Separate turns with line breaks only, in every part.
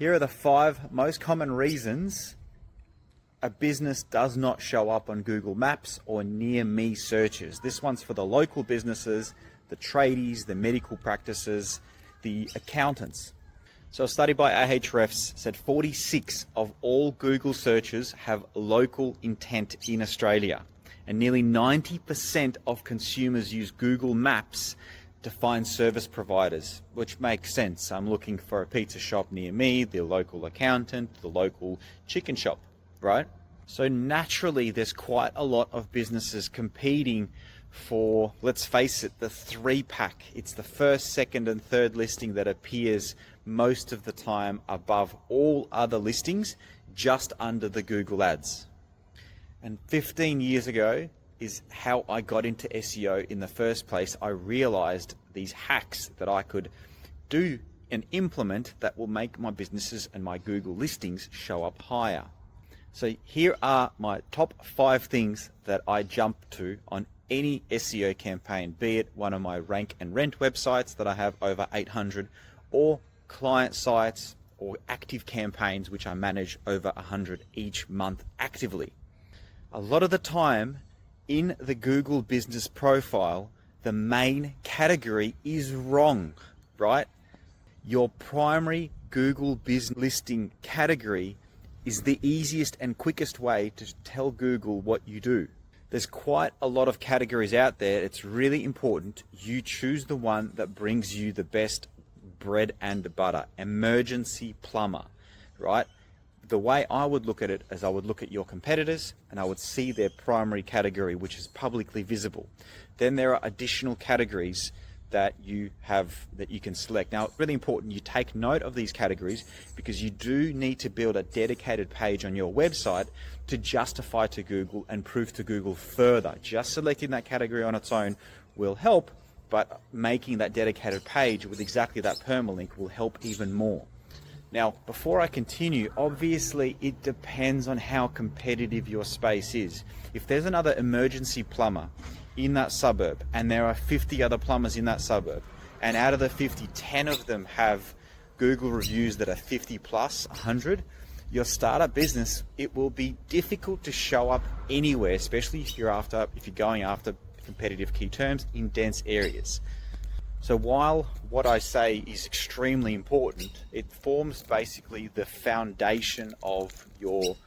Here are the 5 most common reasons a business does not show up on Google Maps or near me searches. This one's for the local businesses, the tradies, the medical practices, the accountants. So a study by Ahrefs said 46 of all Google searches have local intent in Australia, and nearly 90% of consumers use Google Maps to find service providers, which makes sense. I'm looking for a pizza shop near me, the local accountant, the local chicken shop, right? So naturally, there's quite a lot of businesses competing for, let's face it, the 3-pack. It's the first, second, and third listing that appears most of the time above all other listings, just under the Google ads. And 15 years ago is how I got into SEO in the first place. I realized these hacks that I could do and implement that will make my businesses and my Google listings show up higher. So here are my top 5 things that I jump to on any SEO campaign, be it one of my rank and rent websites that I have over 800, or client sites or active campaigns which I manage over 100 each month actively. A lot of the time in the Google business profile, the main category is wrong, right? Your primary Google business listing category is the easiest and quickest way to tell Google what you do. There's quite a lot of categories out there. It's really important you choose the one that brings you the best bread and butter. Emergency plumber, right? The way I would look at it is I would look at your competitors and I would see their primary category, which is publicly visible. Then there are additional categories that you have that you can select. Now, it's really important you take note of these categories, because you do need to build a dedicated page on your website to justify to Google and prove to Google further. Just selecting that category on its own will help, but making that dedicated page with exactly that permalink will help even more. Now, before I continue, obviously it depends on how competitive your space is. If there's another emergency plumber in that suburb and there are 50 other plumbers in that suburb, and out of the 50, 10 of them have Google reviews that are 50 plus 100, your startup business, it will be difficult to show up anywhere, especially if you're going after competitive key terms in dense areas. So while what I say is extremely important, it forms basically the foundation of your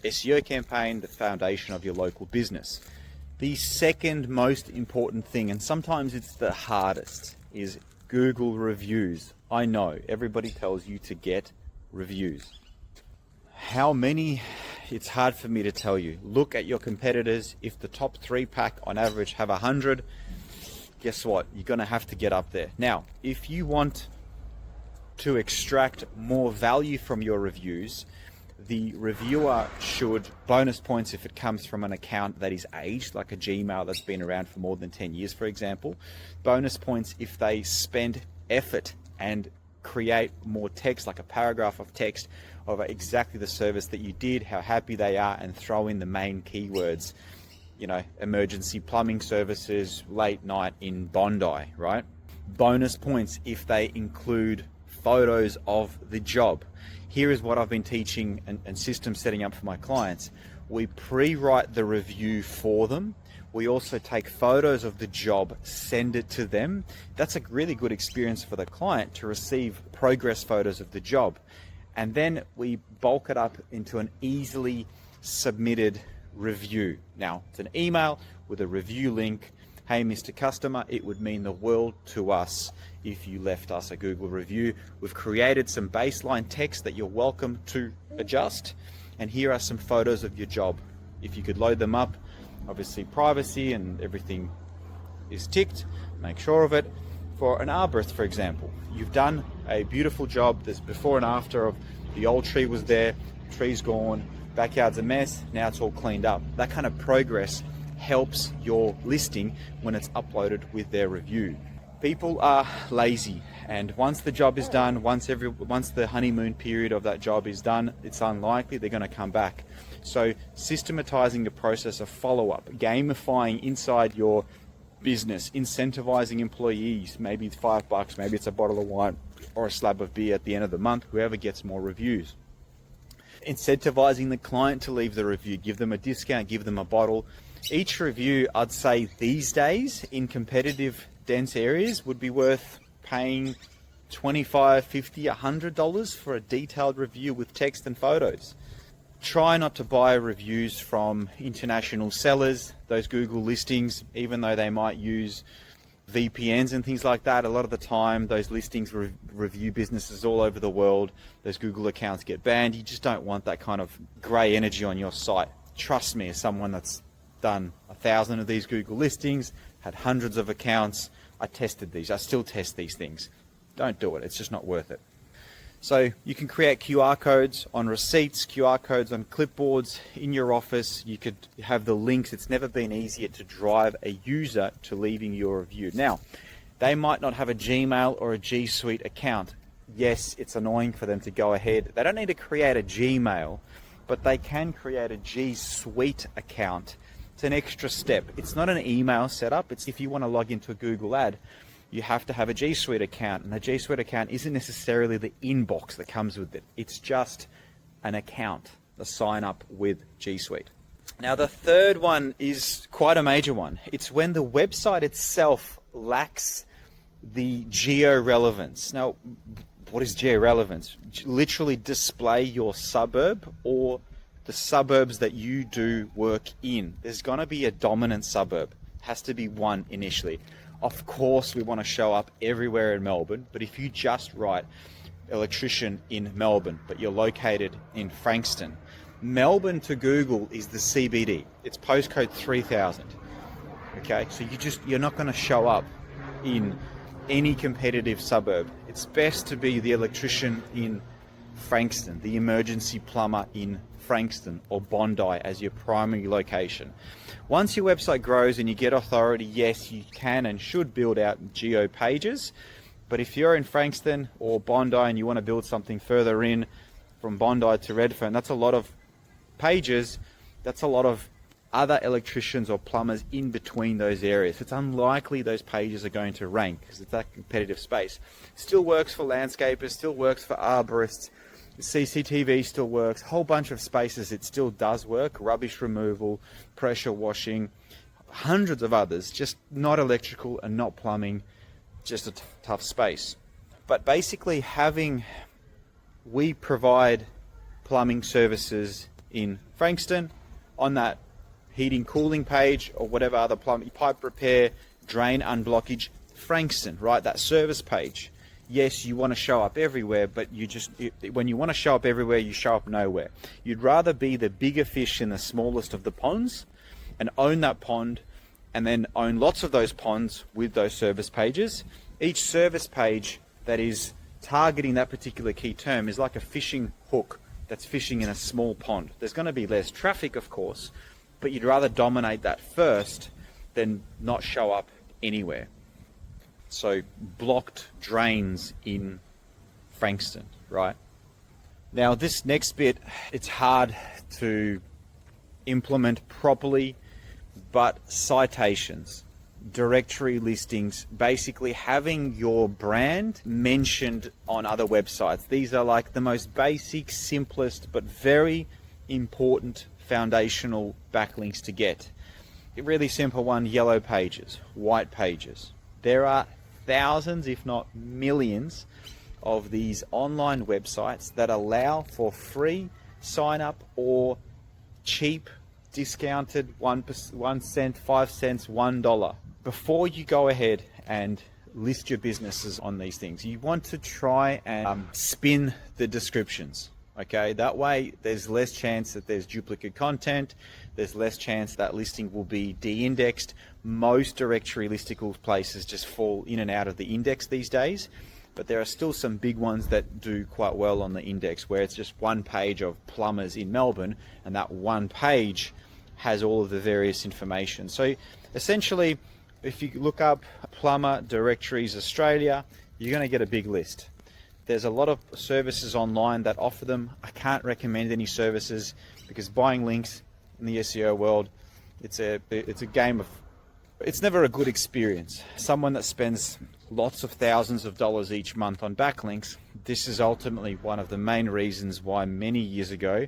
SEO campaign, the foundation of your local business. The second most important thing, and sometimes it's the hardest, is Google reviews. I know everybody tells you to get reviews. How many? It's hard for me to tell you. Look at your competitors. If the top 3-pack on average have 100, guess what? You're going to have to get up there. Now, if you want to extract more value from your reviews, the reviewer should bonus points if it comes from an account that is aged, like a Gmail that's been around for more than 10 years, for example. Bonus points if they spend effort and create more text, like a paragraph of text over exactly the service that you did, how happy they are, and throw in the main keywords, emergency plumbing services, late night in Bondi, right? Bonus points if they include photos of the job. Here is what I've been teaching and system setting up for my clients. We pre-write the review for them. We also take photos of the job, send it to them. That's a really good experience for the client to receive progress photos of the job. And then we bulk it up into an easily submitted review. Now, it's an email with a review link. Hey, Mr. Customer, it would mean the world to us if you left us a Google review. We've created some baseline text that you're welcome to adjust. And here are some photos of your job. If you could load them up, obviously privacy and everything is ticked, make sure of it. For an arborist, for example, you've done a beautiful job. There's before and after of the old tree was there, tree's gone, backyard's a mess, now it's all cleaned up. That kind of progress helps your listing when it's uploaded with their review. People are lazy, and once the job is done, once the honeymoon period of that job is done, it's unlikely they're going to come back. So systematizing the process of follow-up, gamifying inside your business, incentivizing employees, maybe it's $5, maybe it's a bottle of wine, or a slab of beer at the end of the month, whoever gets more reviews. Incentivizing the client to leave the review, give them a discount, give them a bottle. Each review, I'd say these days in competitive dense areas, would be worth paying $25, $50, $100 for a detailed review with text and photos. Try not to buy reviews from international sellers, those Google listings, even though they might use VPNs and things like that. A lot of the time, those listings review businesses all over the world. Those Google accounts get banned. You just don't want that kind of grey energy on your site. Trust me, as someone that's done 1,000 of these Google listings, had hundreds of accounts, I tested these. I still test these things. Don't do it. It's just not worth it. So you can create QR codes on receipts, QR codes on clipboards in your office. You could have the links. It's never been easier to drive a user to leaving your review. Now, they might not have a Gmail or a G Suite account. Yes, it's annoying for them to go ahead. They don't need to create a Gmail, but they can create a G Suite account. It's an extra step. It's not an email setup. It's if you want to log into a Google ad, you have to have a G Suite account, and the G Suite account isn't necessarily the inbox that comes with it. It's just an account, a sign up with G Suite. Now, the third one is quite a major one. It's when the website itself lacks the geo-relevance. Now, what is geo-relevance? Literally display your suburb or the suburbs that you do work in. There's going to be a dominant suburb. Has to be one initially. Of course, we want to show up everywhere in Melbourne, but if you just write electrician in Melbourne, but you're located in Frankston, Melbourne to Google is the CBD. It's postcode 3000. Okay, so you're not going to show up in any competitive suburb. It's best to be the electrician in Frankston, the emergency plumber in Frankston or Bondi as your primary location. Once your website grows and you get authority, yes, you can and should build out geo pages. But if you're in Frankston or Bondi and you want to build something further in from Bondi to Redfern, that's a lot of pages. That's a lot of other electricians or plumbers in between those areas. It's unlikely those pages are going to rank because it's that competitive space. Still works for landscapers, still works for arborists. CCTV still works, whole bunch of spaces it still does work, rubbish removal, pressure washing, hundreds of others, just not electrical and not plumbing, just a tough space. But basically we provide plumbing services in Frankston on that heating cooling page or whatever other plumbing, pipe repair, drain unblockage, Frankston, right, that service page. Yes, you want to show up everywhere, but when you want to show up everywhere, you show up nowhere. You'd rather be the bigger fish in the smallest of the ponds and own that pond and then own lots of those ponds with those service pages. Each service page that is targeting that particular key term is like a fishing hook that's fishing in a small pond. There's going to be less traffic, of course, but you'd rather dominate that first than not show up anywhere. So blocked drains in Frankston, right? Now this next bit, it's hard to implement properly, but citations, directory listings, basically having your brand mentioned on other websites. These are like the most basic, simplest, but very important foundational backlinks to get. A really simple one, yellow pages, white pages. There are thousands, if not millions, of these online websites that allow for free sign up or cheap, discounted 1 cent, 5 cents, $1. Before you go ahead and list your businesses on these things, you want to try and spin the descriptions. Okay, that way there's less chance that there's duplicate content, there's less chance that listing will be de-indexed. Most directory listicle places just fall in and out of the index these days, but there are still some big ones that do quite well on the index where it's just one page of plumbers in Melbourne and that one page has all of the various information. So essentially, if you look up plumber directories Australia, you're going to get a big list. There's a lot of services online that offer them. I can't recommend any services because buying links in the SEO world, it's a game of It's never a good experience. Someone that spends lots of thousands of dollars each month on backlinks, this is ultimately one of the main reasons why many years ago,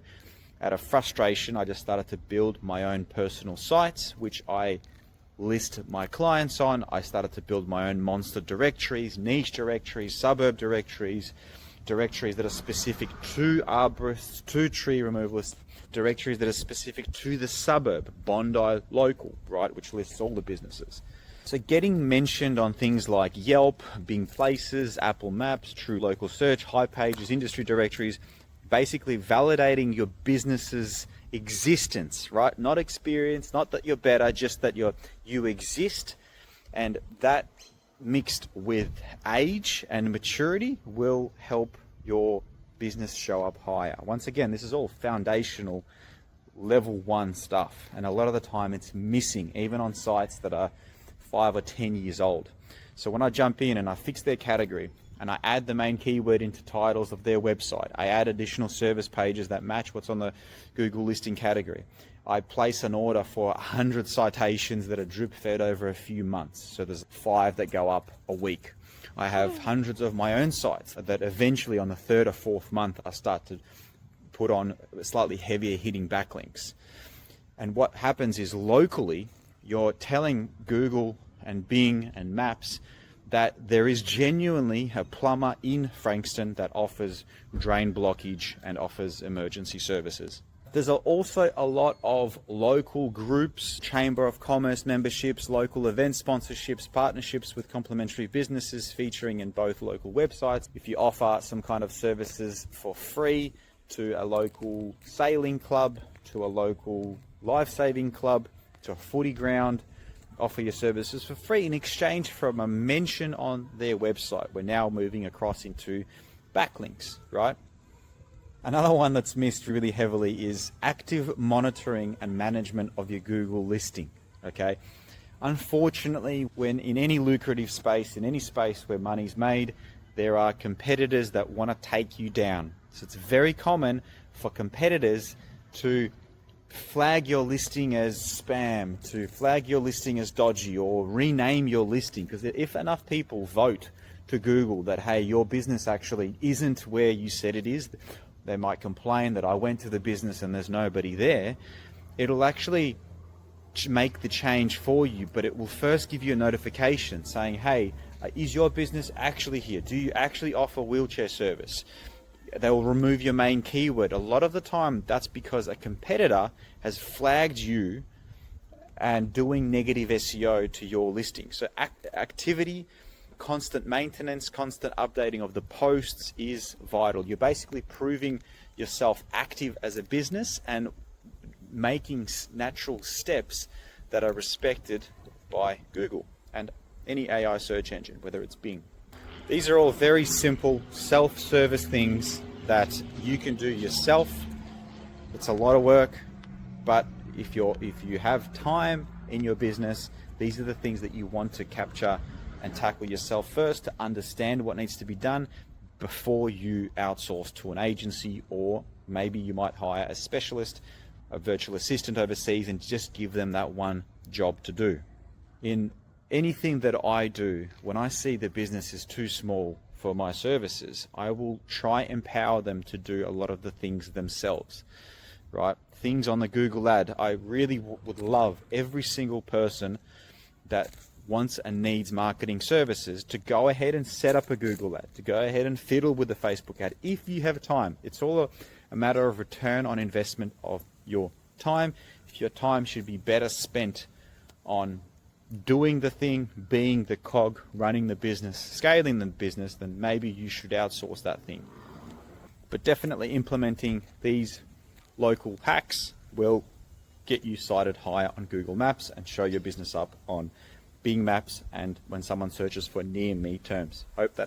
out of frustration, I just started to build my own personal sites, which I list my clients on. I started to build my own monster directories, niche directories, suburb directories, directories that are specific to arborists, to tree removalists, directories that are specific to the suburb, Bondi local, right, which lists all the businesses. So getting mentioned on things like Yelp, Bing Places, Apple Maps, True Local Search, High Pages, industry directories, basically validating your business's existence, right? Not experience, not that you're better, just that you exist, and that mixed with age and maturity will help your business show up higher. Once again, this is all foundational level 1 stuff, and a lot of the time it's missing even on sites that are 5 or 10 years old. So when I jump in and I fix their category and I add the main keyword into titles of their website, I add additional service pages that match what's on the Google listing category, I place an order for 100 citations that are drip fed over a few months, so there's 5 that go up a week. I have hundreds of my own sites that eventually on the 3rd or 4th month I start to put on slightly heavier hitting backlinks. And what happens is locally you're telling Google and Bing and Maps that there is genuinely a plumber in Frankston that offers drain blockage and offers emergency services. There's also a lot of local groups, Chamber of Commerce memberships, local event sponsorships, partnerships with complementary businesses featuring in both local websites. If you offer some kind of services for free to a local sailing club, to a local life-saving club, to a footy ground, offer your services for free in exchange from a mention on their website. We're now moving across into backlinks, right? Another one that's missed really heavily is active monitoring and management of your Google listing, okay? Unfortunately, when in any lucrative space, in any space where money's made, there are competitors that want to take you down. So it's very common for competitors to flag your listing as spam, to flag your listing as dodgy, or rename your listing, because if enough people vote to Google that, hey, your business actually isn't where you said it is, they might complain that I went to the business and there's nobody there. It'll actually make the change for you, but it will first give you a notification saying, hey, is your business actually here? Do you actually offer wheelchair service? They will remove your main keyword. A lot of the time that's because a competitor has flagged you and doing negative SEO to your listing. So activity, constant maintenance, constant updating of the posts is vital. You're basically proving yourself active as a business and making natural steps that are respected by Google and any AI search engine, whether it's Bing. These are all very simple self-service things that you can do yourself. It's a lot of work, but if you have time in your business, these are the things that you want to capture and tackle yourself first to understand what needs to be done before you outsource to an agency, or maybe you might hire a specialist, a virtual assistant overseas, and just give them that one job to do. In anything that I do, when I see the business is too small for my services, I will try and empower them to do a lot of the things themselves, right? Things on the Google ad, I really would love every single person that wants and needs marketing services to go ahead and set up a Google ad, to go ahead and fiddle with the Facebook ad if you have time. It's all a matter of return on investment of your time. If your time should be better spent on doing the thing, being the cog, running the business, scaling the business, then maybe you should outsource that thing. But definitely implementing these local hacks will get you cited higher on Google Maps and show your business up on Bing Maps and when someone searches for near me terms. Hope that helps.